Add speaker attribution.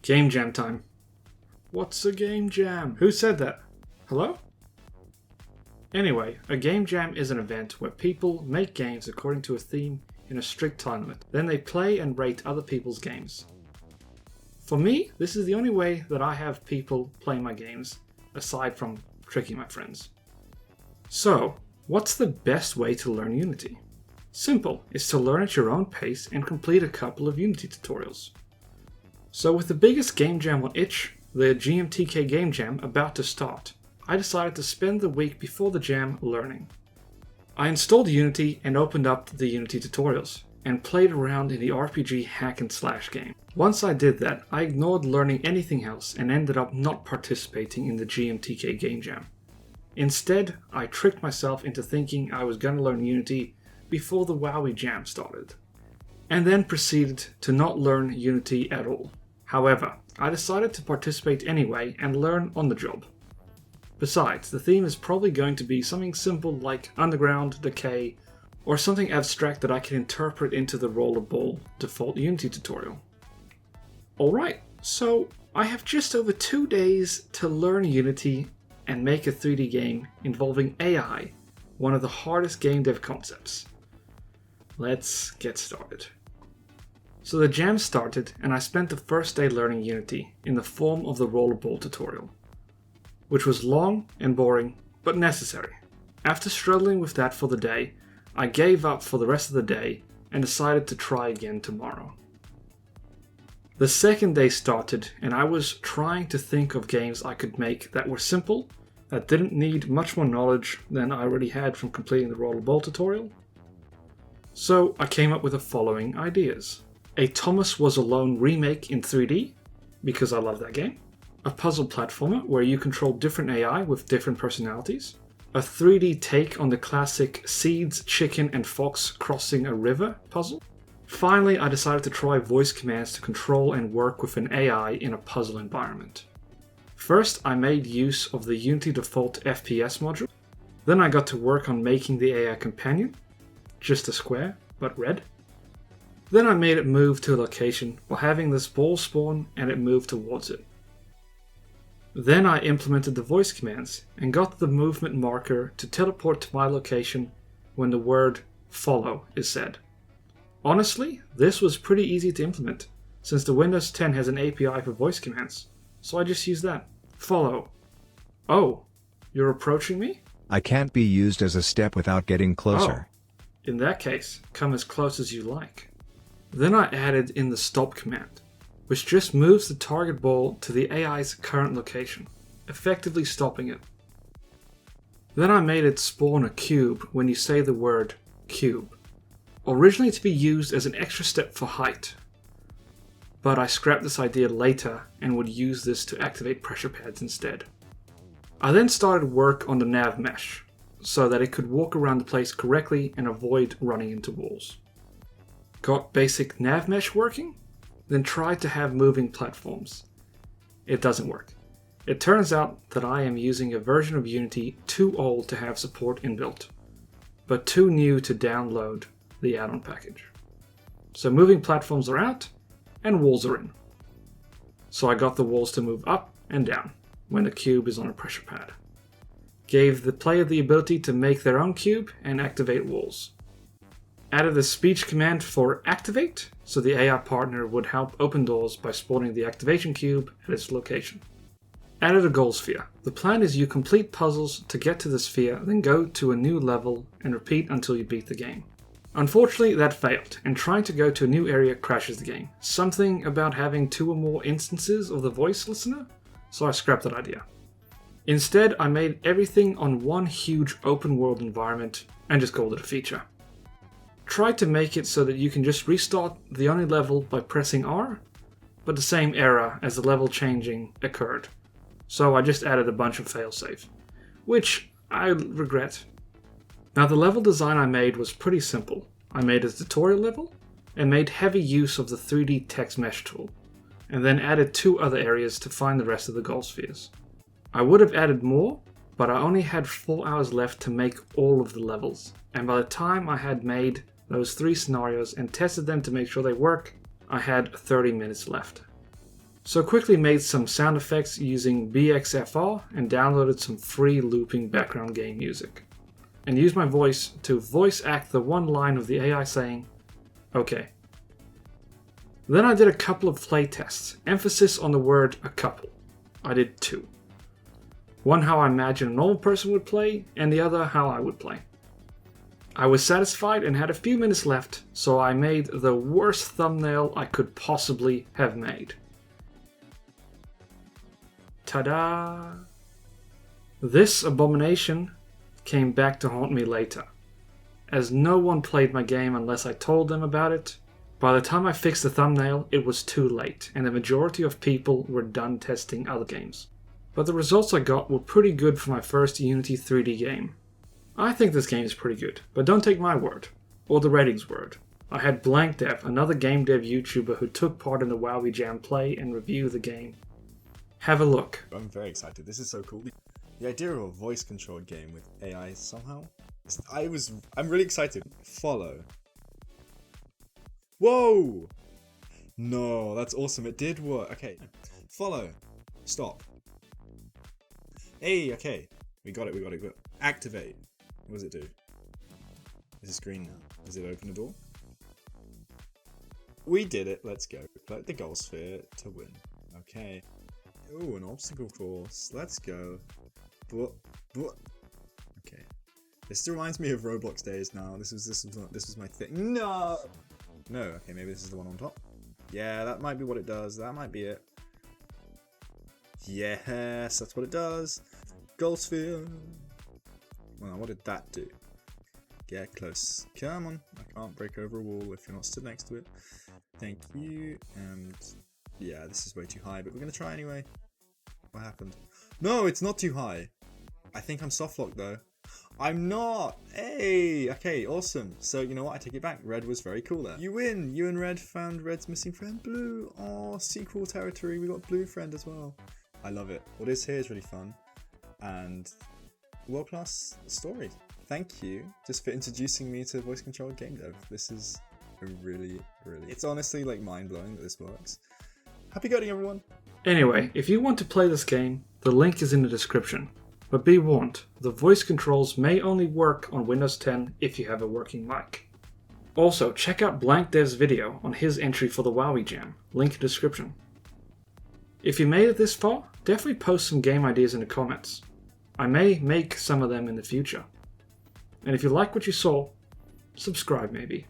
Speaker 1: Game jam time. What's a game jam? Who said that? Hello? Anyway, a game jam is an event where people make games according to a theme in a strict time limit. Then they play and rate other people's games. For me, this is the only way that I have people play my games, aside from tricking my friends. So, what's the best way to learn Unity? Simple, it's to learn at your own pace and complete a couple of Unity tutorials. So with the biggest game jam on itch, the GMTK Game Jam, about to start, I decided to spend the week before the jam learning. I installed Unity and opened up the Unity tutorials, and played around in the RPG hack and slash game. Once I did that, I ignored learning anything else and ended up not participating in the GMTK Game Jam. Instead, I tricked myself into thinking I was going to learn Unity before the Wowie Jam started, and then proceeded to not learn Unity at all. However, I decided to participate anyway and learn on the job. Besides, the theme is probably going to be something simple like Underground, Decay, or something abstract that I can interpret into the Rollerball default Unity tutorial. Alright, so I have just over 2 days to learn Unity and make a 3D game involving AI, one of the hardest game dev concepts. Let's get started. So the jam started and I spent the first day learning Unity in the form of the Rollerball tutorial, which was long and boring, but necessary. After struggling with that for the day, I gave up for the rest of the day and decided to try again tomorrow. The second day started and I was trying to think of games I could make that were simple, that didn't need much more knowledge than I already had from completing the Rollerball tutorial. So I came up with the following ideas. A Thomas Was Alone remake in 3D, because I love that game. A puzzle platformer where you control different AI with different personalities. A 3D take on the classic Seeds, Chicken and Fox Crossing a River puzzle. Finally, I decided to try voice commands to control and work with an AI in a puzzle environment. First, I made use of the Unity default FPS module. Then I got to work on making the AI companion, just a square, but red. Then I made it move to a location while having this ball spawn and it move towards it. Then I implemented the voice commands and got the movement marker to teleport to my location when the word follow is said. Honestly, this was pretty easy to implement since the Windows 10 has an API for voice commands, so I just used that. Follow. Oh, you're approaching me?
Speaker 2: I can't be used as a step without getting closer.
Speaker 1: Oh, in that case, come as close as you like. Then I added in the stop command, which just moves the target ball to the AI's current location, effectively stopping it. Then I made it spawn a cube when you say the word cube, originally to be used as an extra step for height, but I scrapped this idea later and would use this to activate pressure pads instead. I then started work on the nav mesh, so that it could walk around the place correctly and avoid running into walls. Got basic nav mesh working? Then tried to have moving platforms. It doesn't work. It turns out that I am using a version of Unity too old to have support inbuilt, but too new to download the add-on package. So moving platforms are out, and walls are in. So I got the walls to move up and down when the cube is on a pressure pad. Gave the player the ability to make their own cube and activate walls. Added a speech command for activate, so the AI partner would help open doors by spawning the activation cube at its location. Added a goal sphere. The plan is you complete puzzles to get to the sphere, then go to a new level and repeat until you beat the game. Unfortunately, that failed, and trying to go to a new area crashes the game. Something about having 2 or more instances of the voice listener, so I scrapped that idea. Instead, I made everything on one huge open world environment and just called it a feature. Tried to make it so that you can just restart the only level by pressing R, but the same error as the level changing occurred. So I just added a bunch of failsafe, which I regret. Now the level design I made was pretty simple. I made a tutorial level and made heavy use of the 3D text mesh tool, and then added 2 other areas to find the rest of the goal spheres. I would have added more, but I only had 4 hours left to make all of the levels, and by the time I had made those 3 scenarios and tested them to make sure they work, I had 30 minutes left. So I quickly made some sound effects using BXFR and downloaded some free looping background game music. And used my voice to voice act the one line of the AI saying, "Okay." Then I did a couple of play tests, emphasis on the word "a couple." I did 2. One how I imagine a normal person would play, and the other how I would play. I was satisfied and had a few minutes left, so I made the worst thumbnail I could possibly have made. Ta-da! This abomination came back to haunt me later, as no one played my game unless I told them about it. By the time I fixed the thumbnail, it was too late, and the majority of people were done testing other games. But the results I got were pretty good for my first Unity 3D game. I think this game is pretty good, but don't take my word, or the ratings word. I had BlankDev, another game dev YouTuber who took part in the Wowie Jam play and review the game. Have a look.
Speaker 3: I'm very excited. This is so cool. The idea of a voice-controlled game with AI somehow. I'm really excited. Follow. Whoa! No, that's awesome. It did work. Okay. Follow. Stop. Hey, okay. We got it. Activate. What does it do? This is green now. Does it open the door? We did it. Let's go. Collect the gold sphere to win. Okay. Ooh, an obstacle course. Let's go. Okay. This reminds me of Roblox days now. This was my thing. No. Okay, maybe this is the one on top. Yeah, that might be what it does. That might be it. Yes, that's what it does. Gold sphere. Well, what did that do? Get close. Come on. I can't break over a wall if you're not stood next to it. Thank you. And yeah, this is way too high, but we're gonna try anyway. What happened? No, it's not too high. I think I'm soft locked though. I'm not! Hey! Okay, awesome. So, you know what? I take it back. Red was very cool there. You win! You and Red found Red's missing friend, Blue. Oh, sequel territory. We got Blue friend as well. I love it. What is here is really fun. And world-class story. Thank you just for introducing me to voice-controlled game dev. This is really... It's honestly like mind-blowing that this works. Happy coding, everyone!
Speaker 1: Anyway, if you want to play this game, the link is in the description. But be warned, the voice controls may only work on Windows 10 if you have a working mic. Also, check out BlankDev's video on his entry for the Wowie Jam, link in the description. If you made it this far, definitely post some game ideas in the comments. I may make some of them in the future. And if you like what you saw, subscribe maybe.